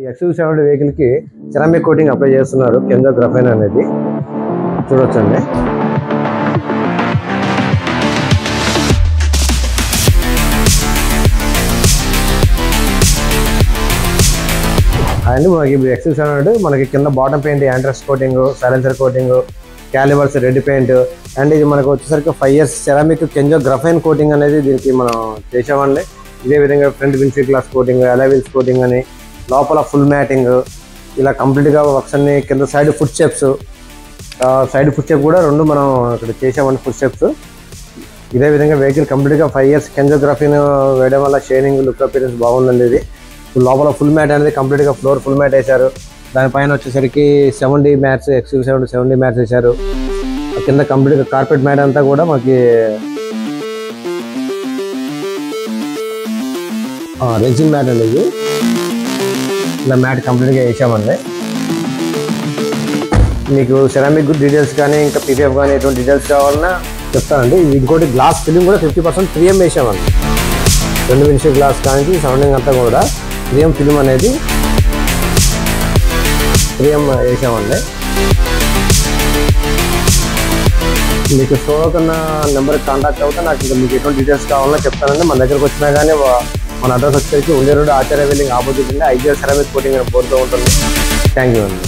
ఈ XUV70 vehicle కి ceramic coating apply చేస్తున్నారు. కెంజో గ్రాఫైన్ అనేది చూడొచ్చండి. అండ్ మనకి ఇప్పుడు XUV70 మనకి కింద bottom paint antirust coating, silencer coating, calipers red paint and ఇది మనకు వచ్చేసరికి 5 years ceramic Kenzo graphene coating అనేది దీనికి మనం చేసామండి. ఇదే విధంగా ఫ్రంట్ విండ్షీల్డ్ గ్లాస్ కోటింగ్, అలా వీల్స్ కోటింగ్ అని, లోపల ఫుల్ మ్యాటింగ్, ఇలా కంప్లీట్గా వర్క్స్ అన్ని కింద సైడ్ ఫుట్ స్టెప్స్ కూడా రెండు మనం ఇక్కడ చేసామండి. ఫుట్ స్టెప్స్ ఇదే విధంగా వెహికల్ కంప్లీట్గా 5 years కెంజో గ్రాఫైన్ వేయడం వల్ల షైనింగ్ లుక్ అపియరెన్స్ బాగుందండి. ఇది లోపల ఫుల్ మ్యాట్ అనేది కంప్లీట్గా ఫ్లోర్ ఫుల్ మ్యాట్ వేశారు. దానిపైన వచ్చేసరికి 70 మ్యాట్స్, XUV70 70 మ్యాట్స్ వేశారు. కింద కంప్లీట్గా కార్పెట్ మ్యాట్ అంతా కూడా మనకి రెజిన్ మ్యాట్ అండి. ఇది ఇలా మ్యాట్ కంప్లీట్గా వేసామండి. మీకు సెరామిక్ డీటెయిల్స్ కానీ ఇంకా PDF కానీ ఎటువంటి డీటెయిల్స్ కావాలన్నా చెప్తానండి. ఇంకోటి గ్లాస్ ఫిల్లింగ్ కూడా 50% 3M వేసామండి. రెండు విండ్షీల్డ్ గ్లాస్ కానీ సరౌండింగ్ అంతా కూడా 3M ఫిల్మ్ అనేది 3M వేసామండి. మీకు షో అవుతున్న నెంబర్కి కాంటాక్ట్ అవుతా నాకు ఇంకా మీకు ఎటువంటి డీటెయిల్స్ కావాలన్నా చెప్తానండి. మన దగ్గరకు వచ్చినా కానీ మన అడ్రస్ వచ్చేసరికి ఉండే రోడ్ ఆచార్య బిల్డింగ్ ఆపోజిట్ ఉండే IGL సెరామిక్ కోటింగ్ పోతూ ఉంటుంది. థ్యాంక్ యూ అండి.